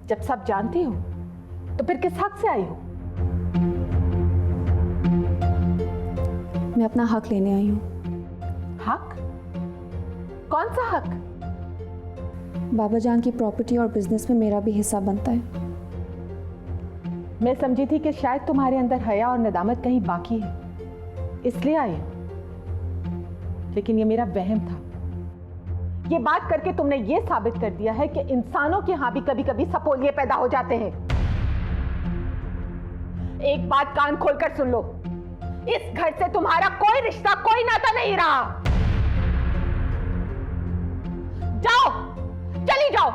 जब सब जानती हो तो फिर किस हक से आई हो? मैं अपना हक लेने आई हूँ। हक? कौन सा हक? बाबा जान की प्रॉपर्टी और बिजनेस में मेरा भी हिस्सा बनता है। मैं समझी थी कि शायद तुम्हारे अंदर हया और नदामत कहीं बाकी है, इसलिए आई हो। लेकिन ये मेरा वहम था। ये बात करके तुमने ये साबित कर दिया है कि इंसानों के यहां भी कभी कभी सपोलिये पैदा हो जाते हैं। एक बात कान खोलकर सुन लो, इस घर से तुम्हारा कोई रिश्ता, कोई नाता नहीं रहा। जाओ, चली जाओ।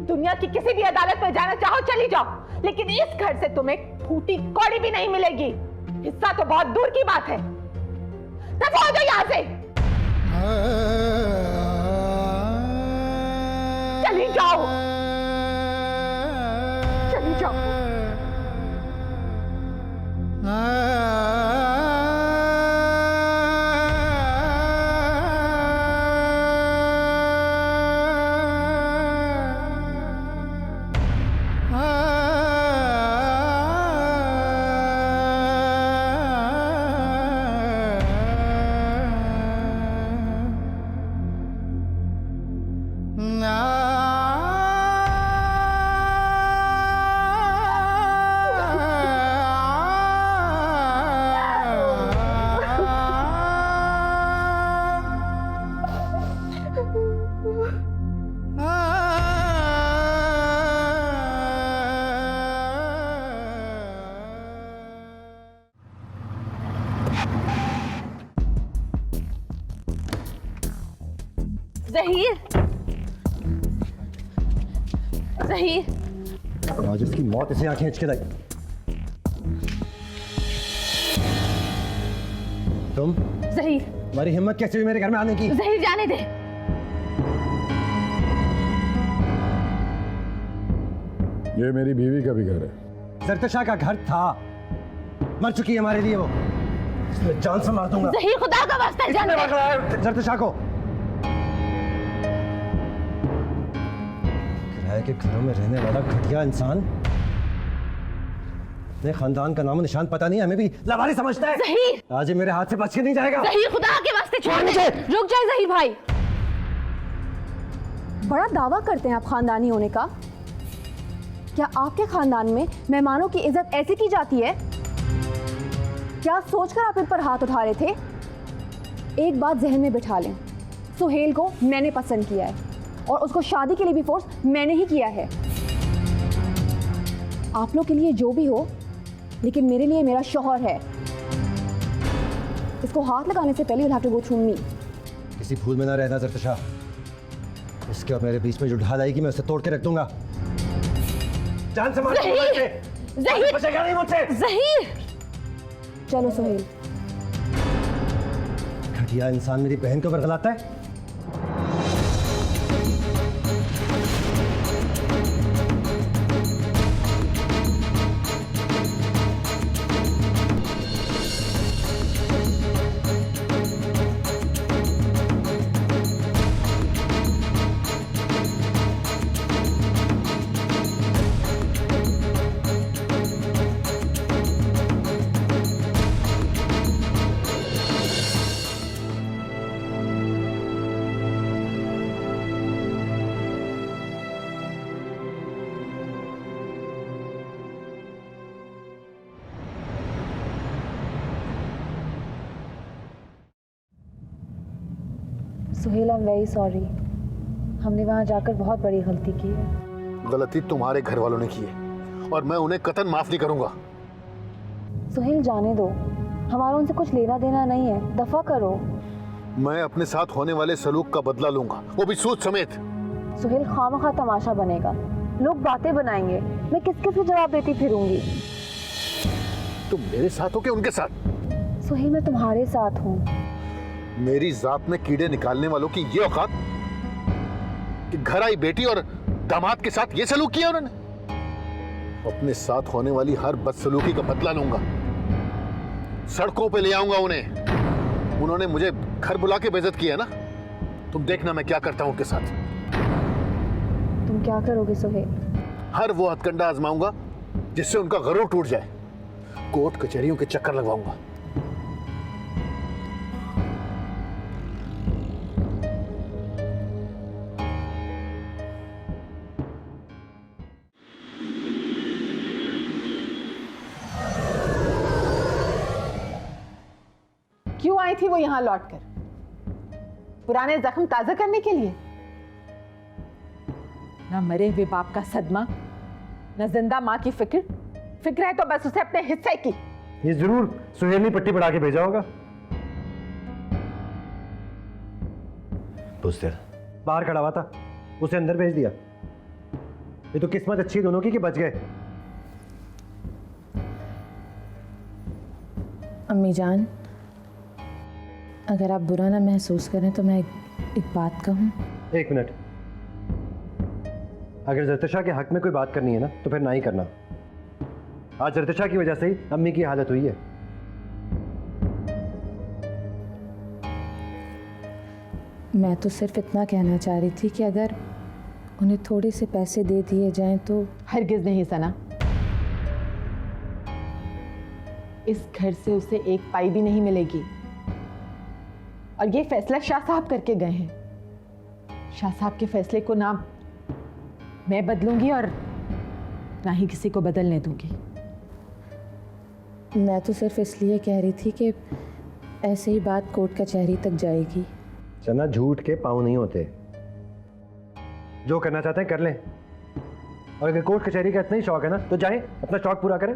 दुनिया की किसी भी अदालत में जाना चाहो चली जाओ, लेकिन इस घर से तुम्हें फूटी कौड़ी भी नहीं मिलेगी। हिस्सा तो बहुत दूर की बात है। दफा हो जाओ यहां से। चली जाओ, चली जाओ। ज़हीर, ज़हीर, आज इसकी मौत इसे आंखें खींच के लाई। तुम? ज़हीर, तुम्हारी हिम्मत कैसे हुई मेरे घर में आने की? ज़हीर जाने दे। ये मेरी बीवी का भी घर है। जरतशा का घर था, मर चुकी है हमारे लिए वो। इसमें जान से मार दूंगा। ज़हीर, खुदा का वास्ता जाने दे। जरतशा को किराए के घरों में रहने वाला घटिया इंसान अपने खानदान का नाम और निशान पता नहीं, हमें भी लावारिस समझता है। ज़हीर, आज ये मेरे हाथ से बच के नहीं जाएगा। ज़हीर, खुदा के वास्ते छोड़ मुझे। रुक जाए ज़हीर भाई। बड़ा दावा करते हैं आप खानदानी होने का। क्या आपके खानदान में मेहमानों की इज्जत ऐसे की जाती है? क्या सोचकर आप इन पर हाथ उठा रहे थे? एक बात जहन में बिठा लें, सुहेल को मैंने पसंद किया है और उसको शादी के लिए भी फोर्स मैंने ही किया है। आप लोग के लिए जो भी हो, लेकिन मेरे लिए मेरा शौहर है। इसको हाथ लगाने से पहले you'll have to go through me। किसी भूल में ना रहना जरतशा। इसके और मेरे बीच में जो ढाल आएगी मैं उसे तोड़ के रख दूंगा। जान से मार दूंगा इसे। ज़हीर, बचेगा नहीं मुझसे। ज़हीर, चलो सुहेल। घटिया इंसान मेरी बहन को बरगलाता है। Suhail, I am very sorry. हमने वहाँ जाकर बहुत बड़ी गलती की है। गलती तुम्हारे घर वालों ने की है और मैं उन्हें कतई माफ नहीं करूंगा। सुहेल जाने दो, हमारा उनसे कुछ लेना देना नहीं है, दफा करो। मैं अपने साथ होने वाले सलूक का बदला लूंगा, वो भी सूद समेत। सुहेल, खामखा तमाशा बनेगा, लोग बातें बनाएंगे, मैं किस किस को जवाब देती फिरूंगी। तुम मेरे साथ हो कि उनके साथ? सुहेल, मैं तुम्हारे साथ हूँ। मेरी जात में कीड़े निकालने वालों की ये औकात कि घर आई बेटी और दामाद के साथ ये सलूक किया उन्होंने। अपने साथ होने वाली हर बदसलूकी का बदला लूंगा, सड़कों पे ले आऊंगा उन्हें। उन्होंने मुझे घर बुला के बेइज्जत किया ना, तुम देखना मैं क्या करता हूं उनके साथ। तुम क्या करोगे सुहेल? हर वो हथकंडा आजमाऊंगा जिससे उनका गरूर टूट जाए। कोर्ट कचहरियों के चक्कर लगवाऊंगा। क्यों आई थी वो यहां लौटकर? पुराने जख्म ताजा करने के लिए? ना मरे हुए बाप का सदमा, ना जिंदा मां की फिक्र है तो बस उसे अपने हिस्से की। ये जरूर सुहेल ने पट्टी बढ़ा के भेजा होगा। बुज़दिल बाहर खड़ा हुआ था, उसे अंदर भेज दिया। ये तो किस्मत अच्छी है दोनों की कि बच गए। अम्मी जान, अगर आप बुरा ना महसूस करें तो मैं एक बात कहूँ। एक मिनट, अगर जरतशा के हक में कोई बात करनी है ना तो फिर ना ही करना। आज जरतशा की वजह से ही अम्मी की हालत हुई है। मैं तो सिर्फ इतना कहना चाह रही थी कि अगर उन्हें थोड़े से पैसे दे दिए जाएं तो। हरगिज नहीं सना, इस घर से उसे एक पाई भी नहीं मिलेगी। और ये फैसला शाह साहब करके गए हैं। शाह साहब के फैसले को ना मैं बदलूंगी और ना ही किसी को बदलने दूंगी। मैं तो सिर्फ इसलिए कह रही थी कि ऐसे ही बात कोर्ट कचहरी तक जाएगी। सना, झूठ के पाँव नहीं होते। जो करना चाहते हैं कर लें, और अगर कोर्ट कचहरी का इतना ही शौक है ना तो जाएं, अपना शौक पूरा करें।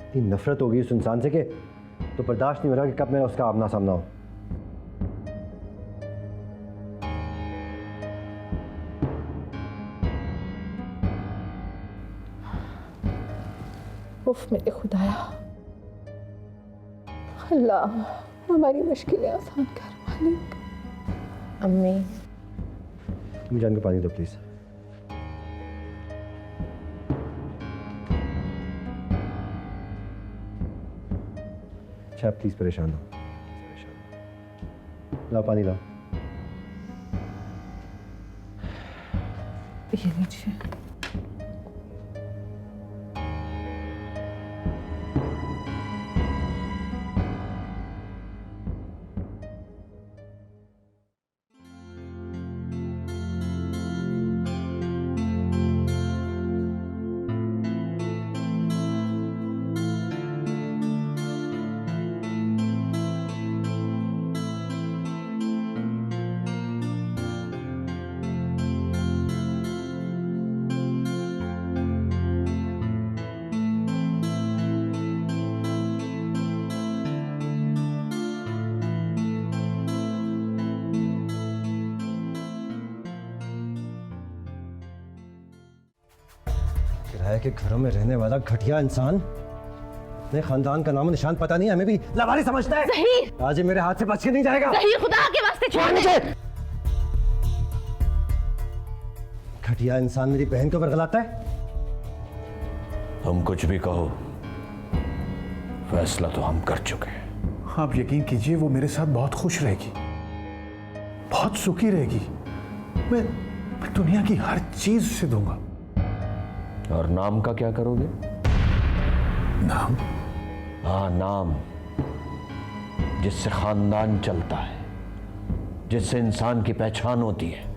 इतनी नफरत होगी उस इंसान से कि तो बर्दाश्त नहीं हो रहा कि कब मेरा उसका आमना सामना हो। उफ मेरे खुदाया, अल्लाह हमारी मुश्किलें आसान कर मालिक। अम्मी, तुम जान को पानी दो प्लीज। अच्छा प्लीज परेशान हो, लाओ पानी लाओ। ये लीजिए। किराए के घरों में रहने वाला घटिया इंसान, अपने खानदान का नाम निशान पता नहीं, हमें भी लावारिस समझता है। ज़हीर, आज ये मेरे हाथ से बच के नहीं जाएगा। ज़हीर, खुदा के वास्ते छोड़ मुझे। घटिया इंसान मेरी बहन को बरगलाता है। हम कुछ भी कहो, फैसला तो हम कर चुके हैं। आप यकीन कीजिए वो मेरे साथ बहुत खुश रहेगी, बहुत सुखी रहेगी। मैं दुनिया की हर चीज उसे दूंगा। और नाम का क्या करोगे? नाम? हाँ, नाम जिससे खानदान चलता है, जिससे इंसान की पहचान होती है।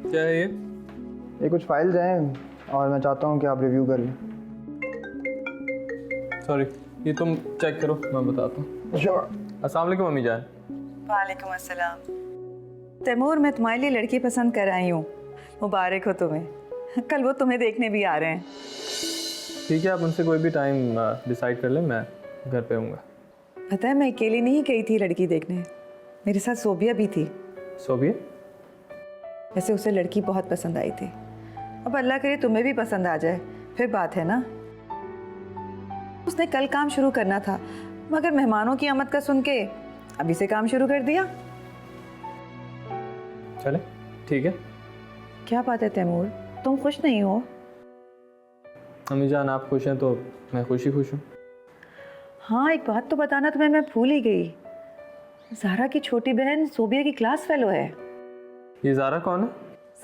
क्या है ये कुछ फाइल्स हैं और मैं चाहता हूँ कि आप रिव्यू कर लें। सॉरी, ये तुम चेक करो, मैं बताता हूँ। श्योर। अस्सलाम वालेकुम अम्मी जान। वालेकुम अस्सलाम। तैमूर, मैं तुम्हारे लिए लड़की पसंद कर आई हूँ, मुबारक हो तुम्हें। कल वो तुम्हें देखने भी आ रहे हैं। ठीक है, आप उनसे कोई भी टाइम डिसाइड कर लें, मैं घर पे हूँगा। पता है मैं अकेली नहीं गई थी लड़की देखने, मेरे साथ सोबिया भी थी। सोबिया? वैसे उसे लड़की बहुत पसंद आई थी। अब अल्लाह करे तुम्हें भी पसंद आ जाए, फिर बात है ना। उसने कल काम शुरू करना था, मगर मेहमानों की आमद का सुन के अभी से काम शुरू कर दिया। चले, ठीक है। क्या बात है तैमूर, तुम खुश नहीं हो? अम्मी जान आप खुश हैं तो मैं खुश ही खुश हूँ। हाँ, एक बात तो बताना तुम्हें मैं भूल ही गई। ज़ारा की छोटी बहन सोबिया की क्लास फेलो है। ये ज़ारा कौन है?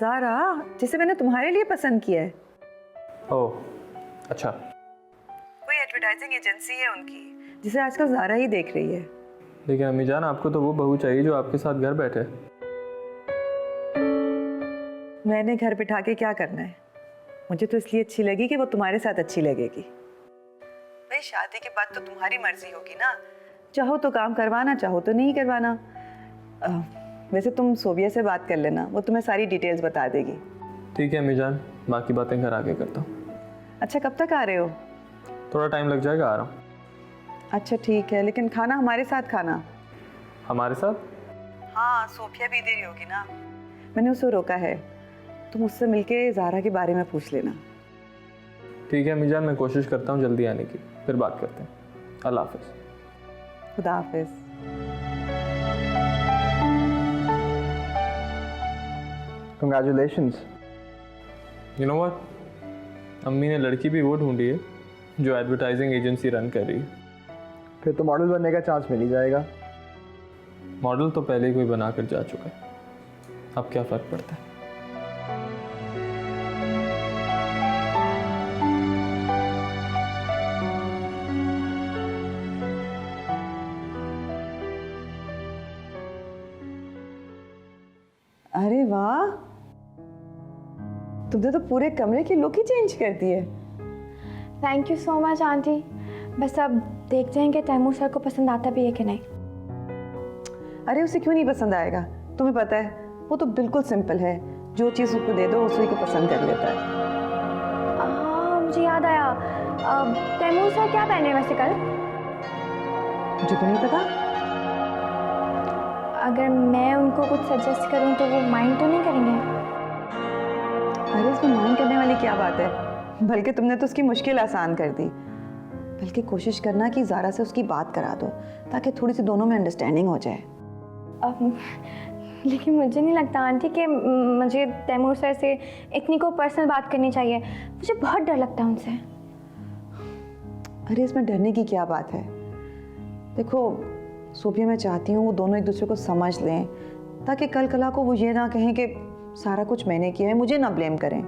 ज़ारा, जिसे मैंने तुम्हारे लिए पसंद किया है। ओह, अच्छा। कोई एडवर्टाइजिंग एजेंसी है उनकी, जिसे आजकल ज़ारा ही देख रही है। लेकिन अम्मी जान आपको तो वो बहू चाहिए जो आपके साथ घर बैठे। मैंने घर बिठा के क्या करना है? मुझे तो इसलिए अच्छी लगी कि वो तुम्हारे साथ अच्छी लगेगी। भाई शादी के बाद तो तुम्हारी मर्जी होगी ना, चाहो तो काम करवाना, चाहो तो नहीं करवाना। वैसे तुम सोबिया से बात कर लेना, वो तुम्हें सारी डिटेल्स बता देगी। ठीक है अम्मी जान, बाकी बातें घर आके करता हूँ। अच्छा, कब तक आ रहे हो? थोड़ा टाइम लग जाएगा, आ रहा हूँ। अच्छा ठीक है, लेकिन खाना हमारे साथ खाना। हमारे साथ? हाँ, सोफिया भी दे रही होगी ना। मैंने उसे रोका है, तुम उससे मिलके ज़ारा के बारे में पूछ लेना। ठीक है अम्मी जान, मैं कोशिश करता हूँ जल्दी आने की, फिर बात करते हैं। अल्लाह हाफिज़। खुदा हाफिज़। Congratulations. यू नो व्हाट, अम्मी ने लड़की भी वो ढूंढी है जो एडवर्टाइजिंग एजेंसी रन कर रही है। फिर तो मॉडल बनने का चांस मिल ही जाएगा। मॉडल तो पहले ही कोई बना कर जा चुका है, अब क्या फ़र्क पड़ता है। अरे वाह, तुमने तो पूरे कमरे की लुक ही चेंज कर दी है। Thank you so much aunty. बस अब देखते हैं कि तैमूर सर को पसंद आता भी है कि नहीं। अरे उसे क्यों नहीं पसंद आएगा? तुम्हें पता है वो तो बिल्कुल सिंपल है, जो चीज़ उसको दे दो उसी को पसंद कर लेता है। हाँ, मुझे याद आया, तैमूर सर क्या पहने वैसे कल? मुझे तो नहीं पता। अगर मैं उनको कुछ सजेस्ट करूं तो वो माइंड तो नहीं करेंगे? अरे इसमें माइंड करने वाली क्या बात है, बल्कि तुमने तो उसकी मुश्किल आसान कर दी। बल्कि कोशिश करना कि ज़ारा से उसकी बात करा दो, ताकि थोड़ी सी दोनों में अंडरस्टैंडिंग हो जाए। लेकिन मुझे नहीं लगता आंटी कि मुझे तैमूर सर से इतनी को पर्सनल बात करनी चाहिए। मुझे बहुत डर लगता है उनसे। अरे इसमें डरने की क्या बात है? देखो सोफिया, मैं चाहती हूँ वो दोनों एक दूसरे को समझ लें, ताकि कल कला को वो ये ना कहें कि सारा कुछ मैंने किया है, मुझे ना ब्लेम करें।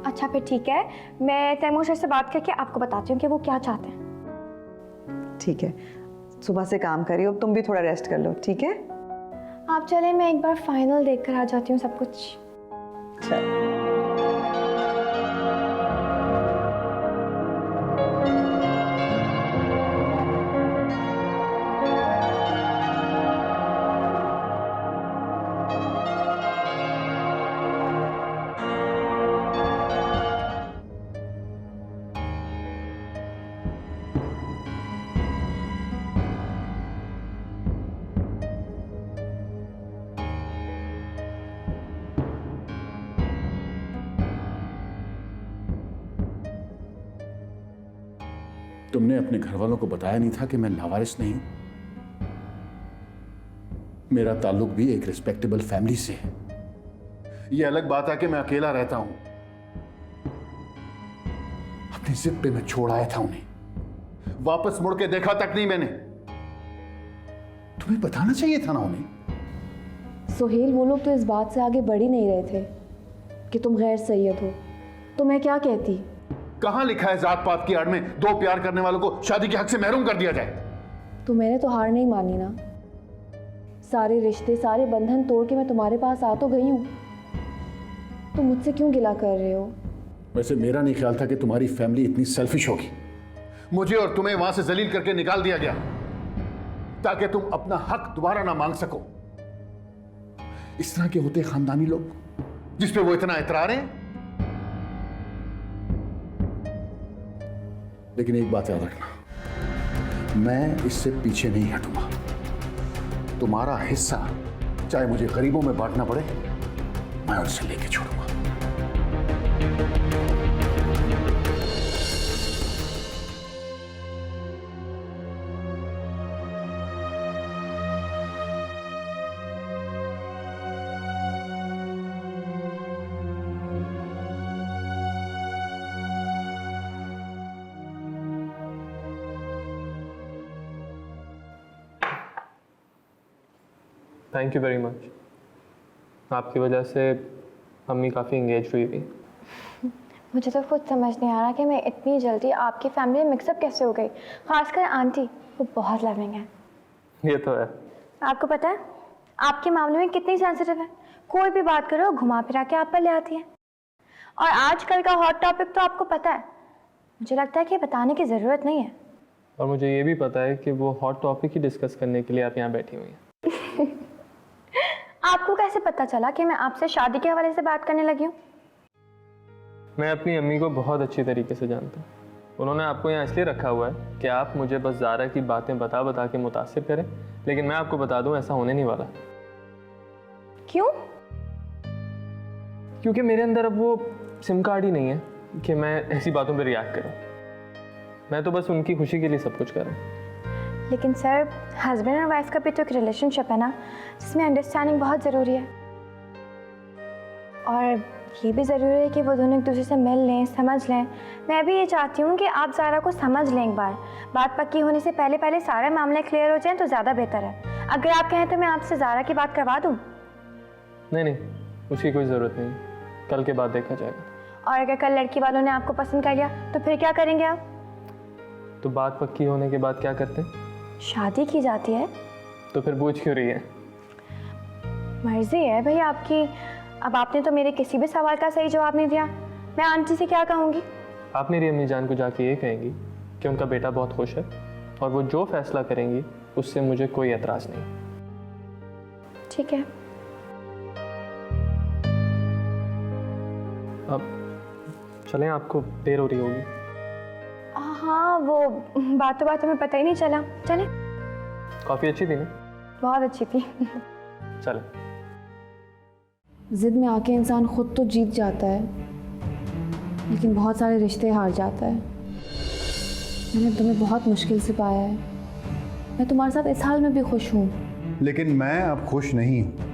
अच्छा फिर ठीक है, मैं तैमूर सर से बात करके आपको बताती हूँ कि वो क्या चाहते हैं। ठीक है, सुबह से काम करिए, अब तुम भी थोड़ा रेस्ट कर लो, ठीक है? आप चले, मैं एक बार फाइनल देख कर आ जाती हूँ सब कुछ। चल। तुमने अपने घर वालों को बताया नहीं था कि मैं लावारिस नहीं हूं? मेरा ताल्लुक भी एक रिस्पेक्टेबल फैमिली से है। यह अलग बात है कि मैं अकेला रहता हूं। अपनी जिद पे मैं छोड़ आया था उन्हें, वापस मुड़ के देखा तक नहीं मैंने। तुम्हें बताना चाहिए था ना उन्हें। सोहेल, वो लोग तो इस बात से आगे बढ़ ही नहीं रहे थे कि तुम गैर सैयद हो, तो मैं क्या कहती? कहां लिखा है जात पात की आड़ में दो प्यार करने वालों को शादी के हक से महरूम कर दिया जाए? तो मैंने तो हार नहीं मानी ना। सारे रिश्ते, सारे बंधन तोड़ के मैं तुम्हारे पास आ तो गई हूँ, तो मुझसे क्यों गिला कर रहे हो? वैसे मेरा नहीं ख्याल था कि तुम्हारी फैमिली इतनी सेल्फिश होगी। मुझे और तुम्हें वहां से जलील करके निकाल दिया गया ताकि तुम अपना हक दोबारा ना मांग सको। इस तरह के होते खानदानी लोग जिस पे वो इतना इतरा रहे हैं। लेकिन एक बात याद रखना, मैं इससे पीछे नहीं हटूंगा। तुम्हारा हिस्सा चाहे मुझे गरीबों में बांटना पड़े, मैं उससे लेके छोड़ूंगा। Thank you very much. आपकी वजह से अम्मी काफ़ी इंगेज हुई थी। मुझे तो खुद समझ नहीं आ रहा कि मैं इतनी जल्दी आपकी फैमिली में मिक्सअप कैसे हो गई। खासकर आंटी, वो बहुत लविंग है। ये तो है। आपको पता है आपके मामले में कितनी सेंसिटिव है। कोई भी बात करो घुमा फिरा के आप पर ले आती है। और आजकल का हॉट टॉपिक तो आपको पता है। मुझे लगता है कि बताने की ज़रूरत नहीं है। और मुझे ये भी पता है कि वो हॉट टॉपिक ही डिस्कस करने के लिए आप यहाँ बैठी हुई हैं। आपको कैसे पता चला कि मैं आपसे शादी के हवाले से बात करने लगी हूँ? मैं अपनी अम्मी को बहुत अच्छी तरीके से जानता हूँ। उन्होंने आपको यहाँ इसलिए रखा हुआ है कि आप मुझे बस ज़ारा की बातें बता बता के मुतासिर करें, लेकिन मैं आपको बता दूँ ऐसा होने नहीं वाला। क्यों? क्योंकि मेरे अंदर अब वो सिम कार्ड ही नहीं है कि मैं ऐसी बातों पर रिएक्ट करूँ। मैं तो बस उनकी खुशी के लिए सब कुछ कर रहा हूँ। लेकिन सर, हस्बैंड और वाइफ का भी तो एक रिलेशनशिप है ना, जिसमें अंडरस्टैंडिंग बहुत ज़रूरी है। और ये भी ज़रूरी है कि वो दोनों एक दूसरे से मिल लें, समझ लें। मैं भी ये चाहती हूँ कि आप ज़ारा को समझ लें एक बार। बात पक्की होने से पहले पहले सारे मामले क्लियर हो जाएं तो ज़्यादा बेहतर है। अगर आप कहें तो मैं आपसे ज़ारा की बात करवा दूँ? नहीं, उसकी कोई ज़रूरत नहीं। कल के बाद देखा जाएगा। और अगर कल लड़की वालों ने आपको पसंद कर लिया तो फिर क्या करेंगे आप? तो बात पक्की होने के बाद क्या करते हैं? शादी की जाती है। तो फिर पूछ क्यों रही है? मर्जी है भाई आपकी। अब आपने तो मेरे किसी भी सवाल का सही जवाब नहीं दिया। मैं आंटी से क्या कहूँगी? आप मेरी अम्मी जान को जाके ये कहेंगी कि उनका बेटा बहुत खुश है और वो जो फैसला करेंगी उससे मुझे कोई एतराज़ नहीं। ठीक है। अब चलें, आपको देर हो रही होगी। हाँ, वो बातों में पता ही नहीं चला। चले। कॉफ़ी अच्छी थी ना? बहुत अच्छी थी। चलें। जिद में आके इंसान खुद तो जीत जाता है, लेकिन बहुत सारे रिश्ते हार जाता है। मैंने तुम्हें बहुत मुश्किल से पाया है। मैं तुम्हारे साथ इस हाल में भी खुश हूँ। लेकिन मैं अब खुश नहीं हूं।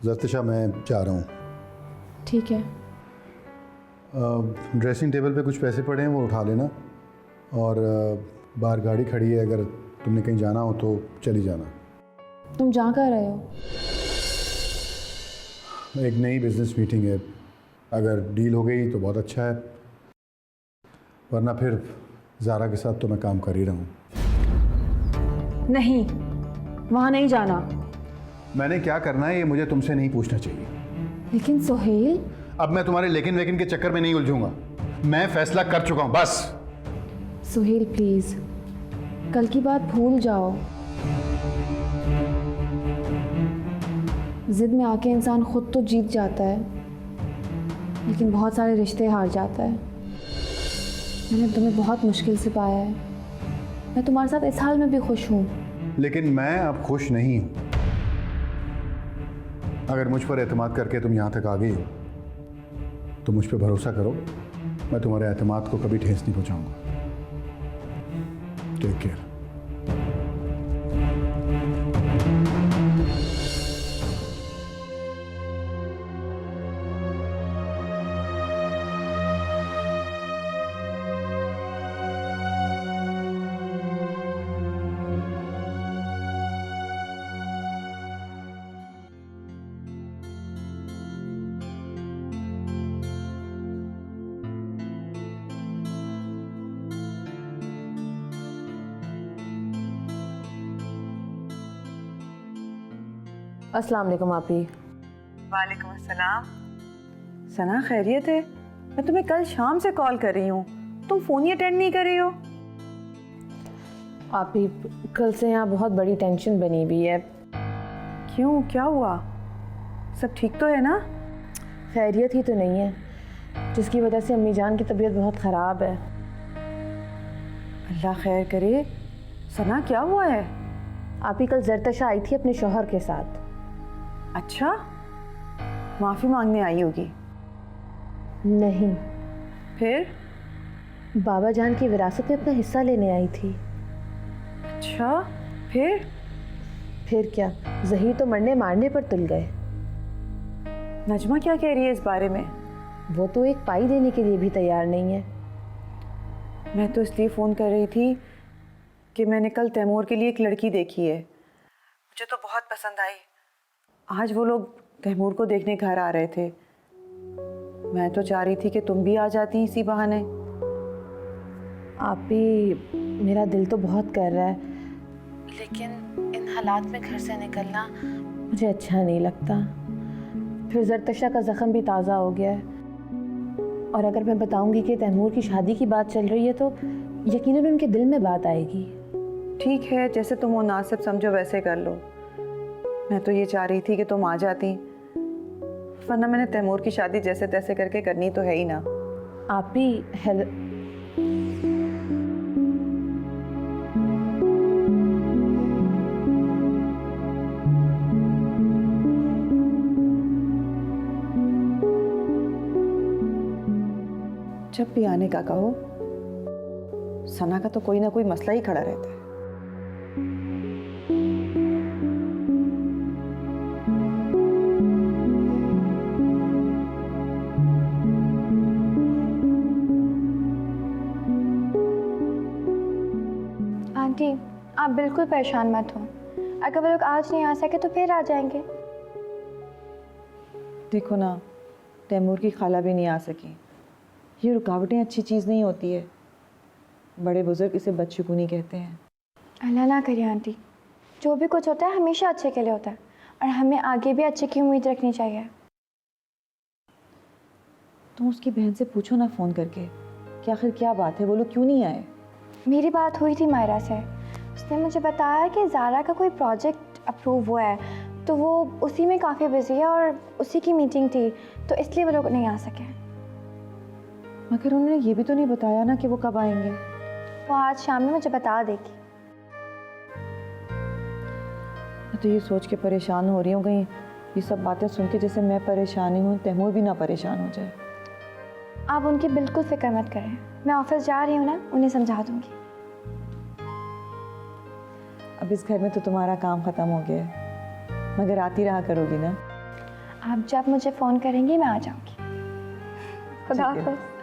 ज़रतिशा, मैं जा रहा हूँ। ठीक है। ड्रेसिंग टेबल पे कुछ पैसे पड़े हैं, वो उठा लेना। और बाहर गाड़ी खड़ी है, अगर तुमने कहीं जाना हो तो चली जाना। तुम जा कर रहे हो? एक नई बिजनेस मीटिंग है, अगर डील हो गई तो बहुत अच्छा है, वरना फिर ज़ारा के साथ तो मैं काम कर ही रहा हूँ। नहीं, वहाँ नहीं जाना। मैंने क्या करना है ये मुझे तुमसे नहीं पूछना चाहिए। लेकिन सोहेल, अब मैं तुम्हारे लेकिन वेकिन के चक्कर में नहीं उलझूंगा। मैं फैसला कर चुका हूं, बस। सोहेल प्लीज, कल की बात भूल जाओ। जिद में आके इंसान खुद तो जीत जाता है, लेकिन बहुत सारे रिश्ते हार जाता है। मैंने तुम्हें बहुत मुश्किल से पाया है। मैं तुम्हारे साथ इस हाल में भी खुश हूँ। लेकिन मैं अब खुश नहीं हूं। अगर मुझ पर एतमाद करके तुम यहां तक आ गई हो तो मुझ पर भरोसा करो, मैं तुम्हारे एतमाद को कभी ठेस नहीं पहुंचाऊंगा। Take care. अस्सलाम वालेकुम आपी। वालेकुम अस्सलाम। सना, खैरियत है? मैं तुम्हें कल शाम से कॉल कर रही हूँ, तुम फोन ही अटेंड नहीं कर रही हो? आप ही कल से यहाँ बहुत बड़ी टेंशन बनी हुई है। क्यों, क्या हुआ? सब ठीक तो है ना? खैरियत ही तो नहीं है, जिसकी वजह से अम्मी जान की तबीयत बहुत ख़राब है। अल्लाह खैर करे। सना, क्या हुआ है? आप ही कल जरतशा आई थी अपने शौहर के साथ। अच्छा, माफ़ी मांगने आई होगी। नहीं, फिर? बाबा जान की विरासत में अपना हिस्सा लेने आई थी। अच्छा, फिर क्या, ज़हीर तो मरने मारने पर तुल गए। नजमा क्या कह रही है इस बारे में? वो तो एक पाई देने के लिए भी तैयार नहीं है। मैं तो इसलिए फ़ोन कर रही थी कि मैंने कल तैमूर के लिए एक लड़की देखी है, मुझे तो बहुत पसंद आई। आज वो लोग तैमूर को देखने घर आ रहे थे। मैं तो चाह रही थी कि तुम भी आ जाती इसी बहाने। आप ही, मेरा दिल तो बहुत कर रहा है, लेकिन इन हालात में घर से निकलना मुझे अच्छा नहीं लगता। फिर जरतशा का ज़ख्म भी ताज़ा हो गया है, और अगर मैं बताऊंगी कि तैमूर की शादी की बात चल रही है तो यकीनन उनके दिल में बात आएगी। ठीक है, जैसे तुम मुनासिब समझो वैसे कर लो। मैं तो ये चाह रही थी कि तुम आ जाती, वरना मैंने तैमूर की शादी जैसे तैसे करके करनी तो है ही ना। आप ही जब भी आने का कहो, सना का तो कोई ना कोई मसला ही खड़ा रहता है। आंटी, आप बिल्कुल परेशान मत हो। अगर वो लोग आज नहीं आ सके तो फिर आ जाएंगे। देखो ना, तैमूर की खाला भी नहीं आ सकी। ये रुकावटें अच्छी चीज़ नहीं होती है। बड़े बुजुर्ग इसे बदशगुनी कहते हैं। अल्लाह ना करिए आंटी, जो भी कुछ होता है हमेशा अच्छे के लिए होता है, और हमें आगे भी अच्छे की उम्मीद रखनी चाहिए। तुम उसकी बहन से पूछो ना फ़ोन करके कि आखिर क्या बात है, वो लोग क्यों नहीं आए। मेरी बात हुई थी मायरा से, उसने मुझे बताया कि ज़ारा का कोई प्रोजेक्ट अप्रूव हुआ है, तो वो उसी में काफ़ी बिजी है और उसी की मीटिंग थी, तो इसलिए वो लोग नहीं आ सके। मगर उन्होंने ये भी तो नहीं बताया ना कि वो कब आएंगे। वो आज शाम में मुझे बता देगी। मैं तो ये सोच के परेशान हो रही हूँ, कहीं ये सब बातें सुन के जैसे मैं परेशानी हूँ, तैमूर भी ना परेशान हो जाए। आप उनकी बिल्कुल फिक्र मत करें, मैं ऑफिस जा रही हूँ ना, उन्हें समझा दूँगी। अब इस घर में तो तुम्हारा काम ख़त्म हो गया है, मगर आती रहा करोगी ना। आप जब मुझे फ़ोन करेंगी मैं आ जाऊँगी। खुदा हाफ़िज़।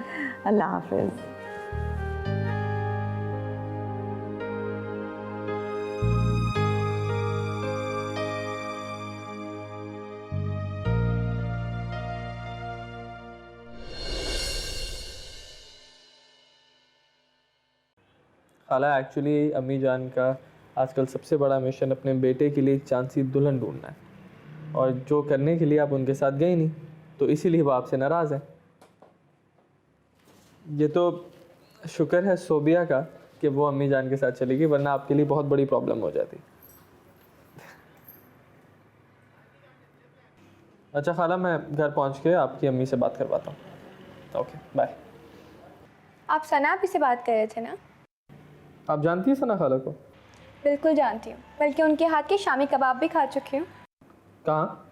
अल्लाह हाफ़िज़। खाला, एक्चुअली अम्मी जान का आजकल सबसे बड़ा मिशन अपने बेटे के लिए एक चांसी दुल्हन ढूंढना है, और जो करने के लिए आप उनके साथ गए नहीं, तो इसीलिए वो आपसे नाराज़ है। ये तो शुक्र है सोबिया का कि वो अम्मी जान के साथ चलेगी, वरना आपके लिए बहुत बड़ी प्रॉब्लम हो जाती। अच्छा खाला, मैं घर पहुंच के आपकी अम्मी से बात करवाता हूँ। Okay, bye. आप सना भी से बात कर रहे थे ना? आप जानती हैं सना खाला को? बिल्कुल जानती हूँ, बल्कि उनके हाथ के शामी कबाब भी खा चुकी हूँ। कहाँ?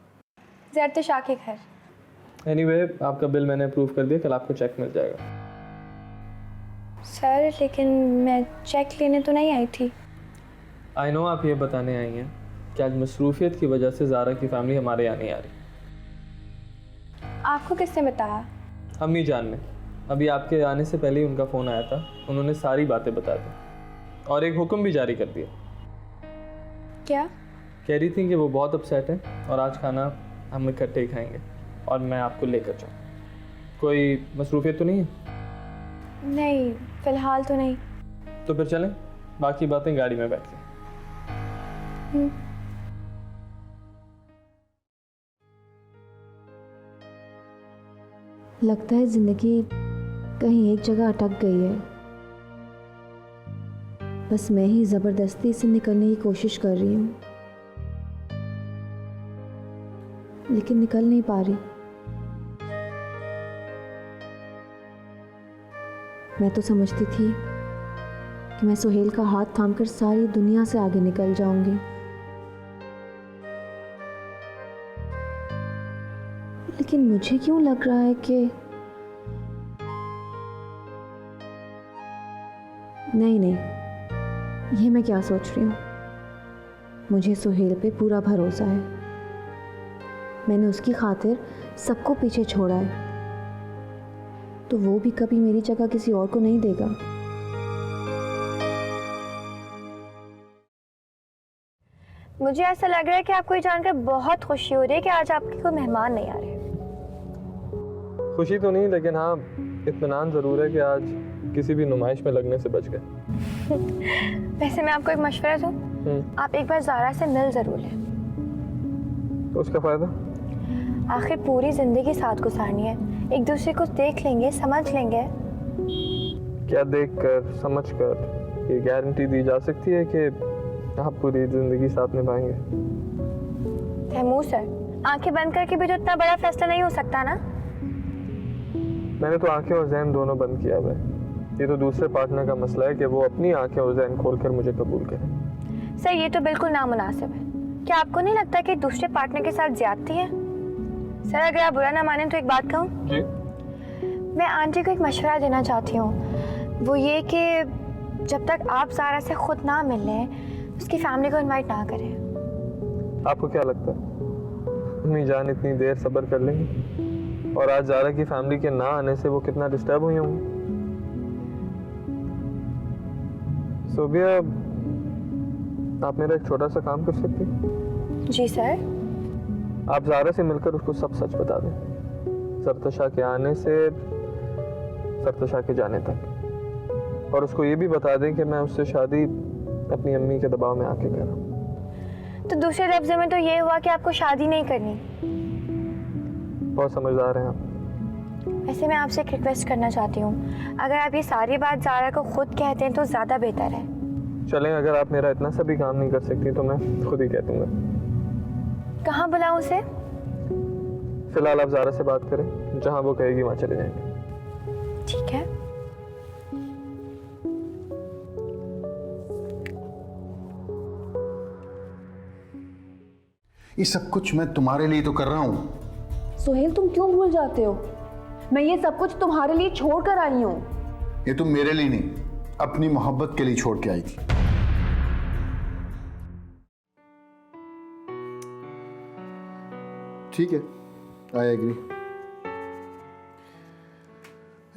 जरतशा के घर। एनीवे, आपका बिल मैंने अप्रूव कर दिया, कल आपको चेक मिल जाएगा। सर, लेकिन मैं चेक लेने तो नहीं आई थी। आई नो आप ये बताने आई हैं कि आज मसरूफियत की वजह से ज़ारा की फैमिली हमारे यहाँ नहीं आ रही। आपको किसने बताया? अम्मी जान ने। अभी आपके आने से पहले ही उनका फ़ोन आया था, उन्होंने सारी बातें बता दी और एक हुक्म भी जारी कर दिया। क्या? कह रही थी कि वो बहुत अपसेट है और आज खाना हम इकट्ठे ही खाएंगे और मैं आपको लेकर जाऊँ। कोई मसरूफियत तो नहीं है? नहीं, फ़िलहाल तो नहीं। तो फिर चलें, बाकी बातें गाड़ी में बैठ के। लगता है ज़िंदगी कहीं एक जगह अटक गई है। बस मैं ही जबरदस्ती से निकलने की कोशिश कर रही हूँ, लेकिन निकल नहीं पा रही। मैं तो समझती थी कि मैं सुहेल का हाथ थामकर सारी दुनिया से आगे निकल जाऊंगी, लेकिन मुझे क्यों लग रहा है कि नहीं, ये मैं क्या सोच रही हूँ। मुझे सुहेल पे पूरा भरोसा है। मैंने उसकी खातिर सबको पीछे छोड़ा है, तो वो भी कभी मेरी जगह किसी और को नहीं देगा। मुझे ऐसा लग रहा है कि आपको ये जानकर बहुत खुशी हो रही है कि आज आपके कोई मेहमान नहीं आ रहे। खुशी तो नहीं, लेकिन हाँ इत्मीनान ज़रूर है कि आज किसी भी नुमाइश में लगने से बच गए। वैसे मैं आपको एक मशवरा दूं, आप एक बार ज़ारा से मिल ज़रूर लें। तो उसका फ़ायदा? आखिर पूरी ज़िंदगी साथ गुजारनी है, एक दूसरे को देख लेंगे, समझ लेंगे। क्या देख कर समझ कर ये गारंटी दी जा सकती है कि आप पूरी ज़िंदगी साथ निभाएंगे? तैमूर सर, आंखें बंद करके भी तो इतना बड़ा फैसला नहीं हो सकता ना। मैंने तो आंखें और जहन दोनों बंद किया हुआ है। ये तो दूसरे पार्टनर का मसला है कि वो अपनी आंखें और जहन खोलकर मुझे कबूल करे। सर, ये तो बिल्कुल नामुनासिब है। क्या आपको नहीं लगता कि दूसरे पार्टनर के साथ ज्यादती है? सर, अगर आप बुरा ना माने तो एक बात कहूँ। जी? मैं आंटी को एक मशवरा देना चाहती हूँ। वो ये कि जब तक आप ज़ारा से खुद ना मिल लें, उसकी फैमिली को इनवाइट ना करें। आपको क्या लगता है अम्मी जान इतनी देर सब्र कर लेंगी? और आज ज़ारा की फैमिली के ना आने से वो कितना डिस्टर्ब हुई होंगी। सोबिया, आप मेरा एक छोटा सा काम कर सकती हैं? जी सर। आप ज़ारा से मिलकर उसको सब सच बता दें, सरतशा के आने से सरतशा के जाने तक। और उसको ये भी बता दें कि मैं उससे शादी अपनी अम्मी के दबाव में आके करा। तो दूसरे लफ्ज़ों में तो ये हुआ कि आपको शादी नहीं करनी। बहुत समझदार हैं आप। वैसे मैं आपसे एक रिक्वेस्ट करना चाहती हूँ, अगर आप ये सारी बात ज़ारा को खुद कहते हैं तो ज़्यादा बेहतर है। चलें, अगर आप मेरा इतना सा भी काम नहीं कर सकती तो मैं खुद ही कह दूंगा। कहाँ बुलाऊँ उसे? फिलहाल आप ज़ारा से बात करें, जहाँ वो कहेगी वहाँ चले जाएंगे। ठीक है। ये सब कुछ मैं तुम्हारे लिए तो कर रहा हूं। सुहेल, तुम क्यों भूल जाते हो? मैं ये सब कुछ तुम्हारे लिए छोड़ कर आई हूँ। ये तुम मेरे लिए नहीं, अपनी मोहब्बत के लिए छोड़ के आई थी। ठीक है, आई एग्री।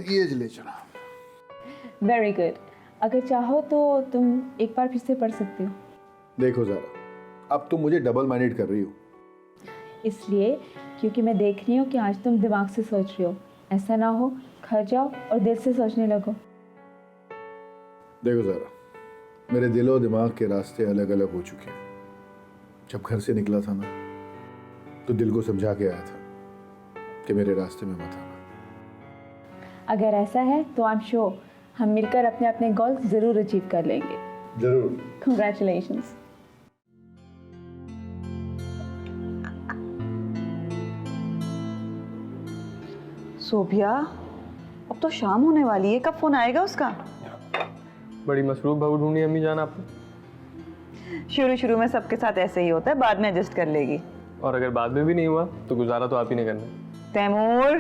ये ले चला। Very good. अगर चाहो तो तुम एक बार फिर से पढ़ सकते हो। देखो ज़ारा, अब तुम मुझे डबल माइंडेड कर रही हो। इसलिए क्योंकि मैं देख रही हूँ कि आज तुम दिमाग से सोच रही हो। ऐसा ना हो घर जाओ और दिल से सोचने लगो। देखो ज़ारा, मेरे दिल और दिमाग के रास्ते अलग अलग हो चुके हैं। जब घर से निकला था ना, तो दिल को समझा के आया था कि मेरे रास्ते में मत आना। अगर ऐसा है तो आई एम श्योर हम मिलकर अपने अपने गोल जरूर अचीव कर लेंगे। जरूर। कंग्रेचुलेशंस। सोभिया, अब तो शाम होने वाली है, कब फोन आएगा उसका? बड़ी मसरूफ बहू ढूंढी अम्मी जान आपने। शुरू में सबके साथ ऐसे ही होता है, बाद में एडजस्ट कर लेगी। और अगर बाद में भी नहीं हुआ तो गुजारा तो आप ही ने करना। तैमूर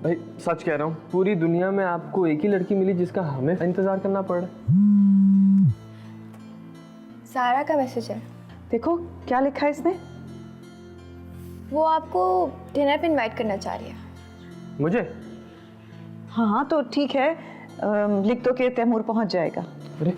भाई सच कह रहा हूँ, पूरी दुनिया में आपको एक ही लड़की मिली जिसका हमें इंतजार करना पड़ रहा है। ज़ारा का मैसेज है। देखो क्या लिखा है इसने। वो आपको डिनर पे इनवाइट करना चाह रही है। मुझे? हाँ तो ठीक है, लिख दो कि तैमूर पहुंच जाएगा। अरे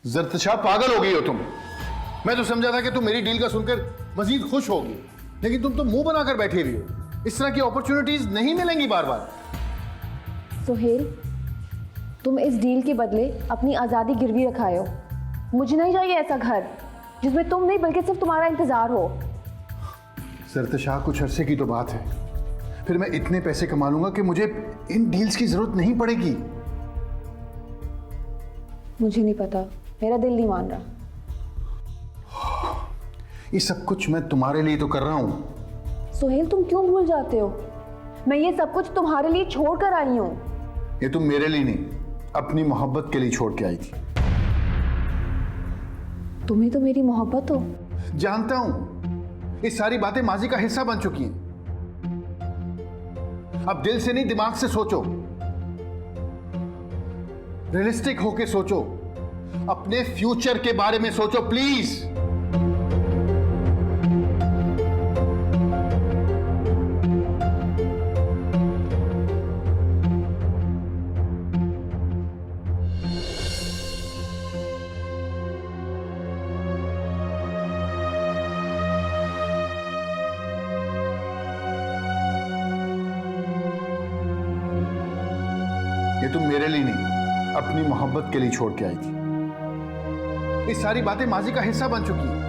जरतशा, पागल हो गई हो तुम। मैं तो समझा था कि तुम मेरी डील का सुनकर मजीद खुश होगी, लेकिन तुम तो मुंह बनाकर बैठी रही हो। इस तरह की अपॉर्चुनिटीज नहीं मिलेंगी बार बार। सुहेल, तुम इस डील के बदले अपनी आज़ादी गिरवी रखाए हो। मुझे नहीं चाहिए ऐसा घर जिसमें तुम नहीं बल्कि सिर्फ तुम्हारा इंतजार हो। सरतशाह, कुछ अरसे की तो बात है, फिर मैं इतने पैसे कमा लूंगा कि मुझे इन डील्स की जरूरत नहीं पड़ेगी। मुझे नहीं पता, मेरा दिल नहीं मान रहा। ये सब कुछ मैं तुम्हारे लिए तो कर रहा हूं। सोहेल, तुम क्यों भूल जाते हो? मैं ये सब कुछ तुम्हारे लिए छोड़ कर आई हूं। ये तुम मेरे लिए नहीं, अपनी मोहब्बत के लिए छोड़ के आई थी। तुम्हें तो मेरी मोहब्बत हो। जानता हूं, ये सारी बातें माजी का हिस्सा बन चुकी हैं। अब दिल से नहीं, दिमाग से सोचो, रियलिस्टिक होके सोचो, अपने फ्यूचर के बारे में सोचो प्लीज। ये तुम मेरे लिए नहीं, अपनी मोहब्बत के लिए छोड़ के आई थी। ये सारी बातें माजी का हिस्सा बन चुकी हैं।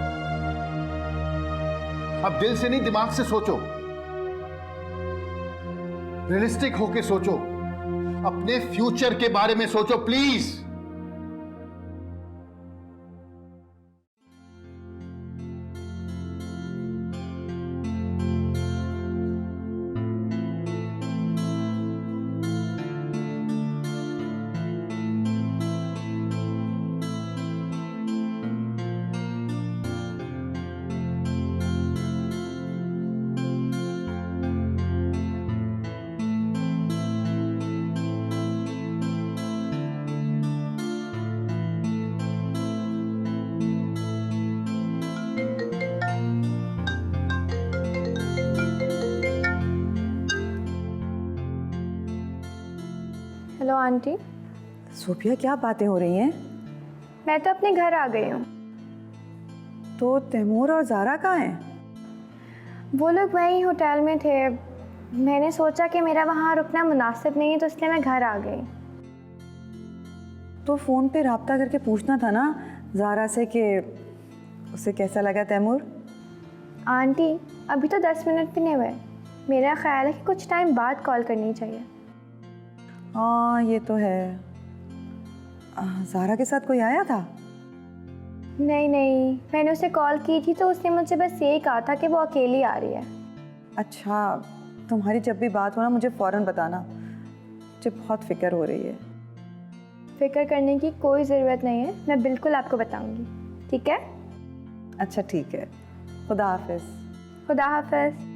अब दिल से नहीं, दिमाग से सोचो, रियलिस्टिक होके सोचो, अपने फ्यूचर के बारे में सोचो प्लीज। Hello aunty. सोफिया, क्या बातें हो रही हैं? मैं तो अपने घर आ गई हूँ। तो तैमूर और ज़ारा कहाँ हैं? वो लोग वहीं होटल में थे। मैंने सोचा कि मेरा वहाँ रुकना मुनासिब नहीं है, तो इसलिए मैं घर आ गई। तो फ़ोन पे रब्ता करके पूछना था ना ज़ारा से कि उसे कैसा लगा तैमूर। आंटी, अभी तो 10 मिनट भी नहीं हुए। मेरा ख्याल है कि कुछ टाइम बाद कॉल करनी चाहिए। हाँ, ये तो है। ज़ारा के साथ कोई आया था? नहीं नहीं, मैंने उसे कॉल की थी तो उसने मुझसे बस यही कहा था कि वो अकेली आ रही है। अच्छा, तुम्हारी जब भी बात हो ना मुझे फ़ौरन बताना, मुझे बहुत फ़िक्र हो रही है। फिक्र करने की कोई ज़रूरत नहीं है, मैं बिल्कुल आपको बताऊंगी, ठीक है? अच्छा ठीक है, खुदा हाफिज़। खुदा हाफिज़।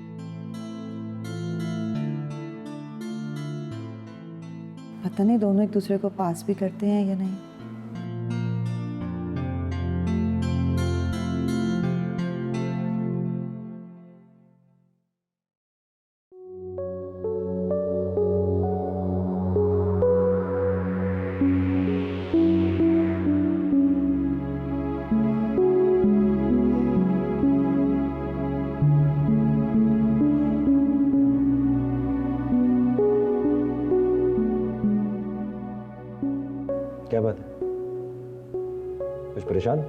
पता नहीं दोनों एक दूसरे को पास भी करते हैं या नहीं। क्या बात है? कुछ परेशान?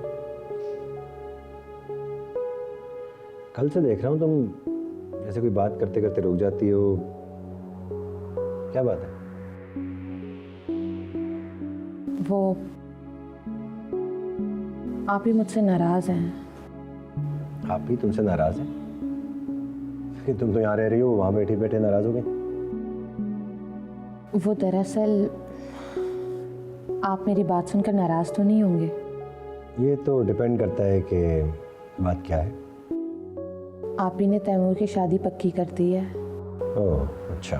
कल से देख रहा हूं तुम जैसे कोई बात करते करते रुक जाती हो। क्या बात है? वो आप ही मुझसे नाराज हैं। आप ही तुमसे नाराज हैं? कि तुम तो यहाँ रह रही हो, वहां बैठे बैठे नाराज हो गई? वो दरअसल आप मेरी बात सुनकर नाराज तो नहीं होंगे? ये तो डिपेंड करता है कि बात क्या है। आप ही ने तैमूर की शादी पक्की कर दी है। ओह अच्छा,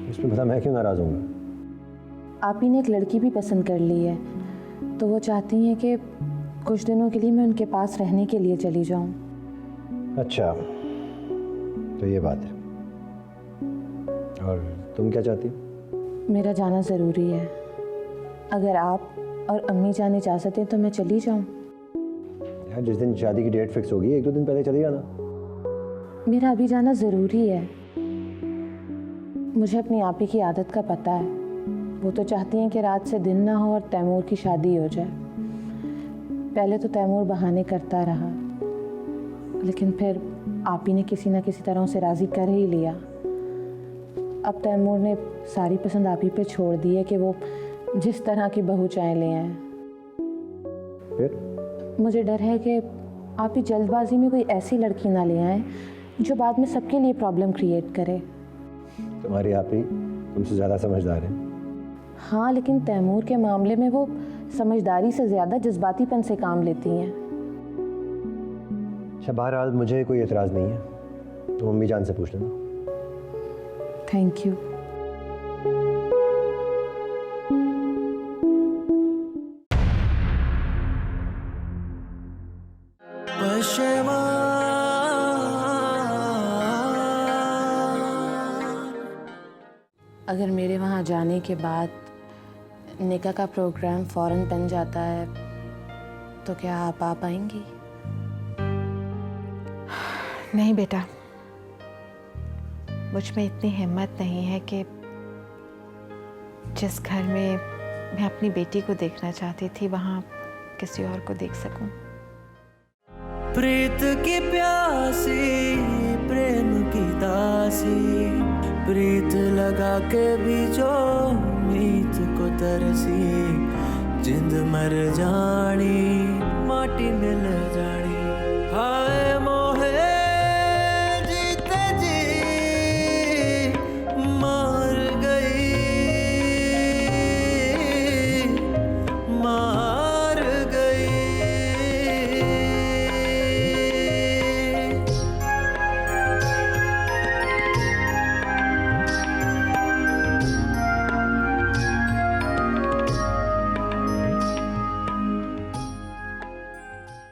इसमें पता मैं क्यों नाराज हूँगा? आप ही ने एक लड़की भी पसंद कर ली है, तो वो चाहती हैं कि कुछ दिनों के लिए मैं उनके पास रहने के लिए चली जाऊं। अच्छा, तो ये बात है। और तुम क्या चाहती हो? मेरा जाना ज़रूरी है। अगर आप और अम्मी जान इजाज़त दें तो मैं चली जाऊं। यार, जिस दिन शादी की डेट फिक्स होगी 1-2 दिन पहले चली जाना। मेरा अभी जाना ज़रूरी है। मुझे अपनी आप ही की आदत का पता है। वो तो चाहती हैं कि रात से दिन ना हो और तैमूर की शादी हो जाए। पहले तो तैमूर बहाने करता रहा, लेकिन फिर आप ही ने किसी न किसी तरह उसे राज़ी कर ही लिया। अब तैमूर ने सारी पसंद आप ही पे छोड़ दी है कि वो जिस तरह की बहू चाहे ले आए। फिर मुझे डर है कि आप ही जल्दबाजी में कोई ऐसी लड़की ना ले आए जो बाद में सबके लिए प्रॉब्लम क्रिएट करे। तुम्हारी आप ही तुमसे ज़्यादा समझदार है। हाँ, लेकिन तैमूर के मामले में वो समझदारी से ज़्यादा जज्बातीपन से काम लेती हैं। अच्छा, बहरहाल मुझे कोई एतराज़ नहीं है, तो मम्मी जान से पूछ लेना। Thank you. अगर मेरे वहाँ जाने के बाद निकाह का प्रोग्राम फ़ौरन बन जाता है तो क्या आप आ पाएंगी? नहीं बेटा, मुझ में इतनी हिम्मत नहीं है कि जिस घर में मैं अपनी बेटी को देखना चाहती थी वहाँ किसी और को देख सकूं। प्रीत की प्यासी, प्रेम की दासी, प्रीत लगा के भी जो मीत को तरसी, जिंद मर जानी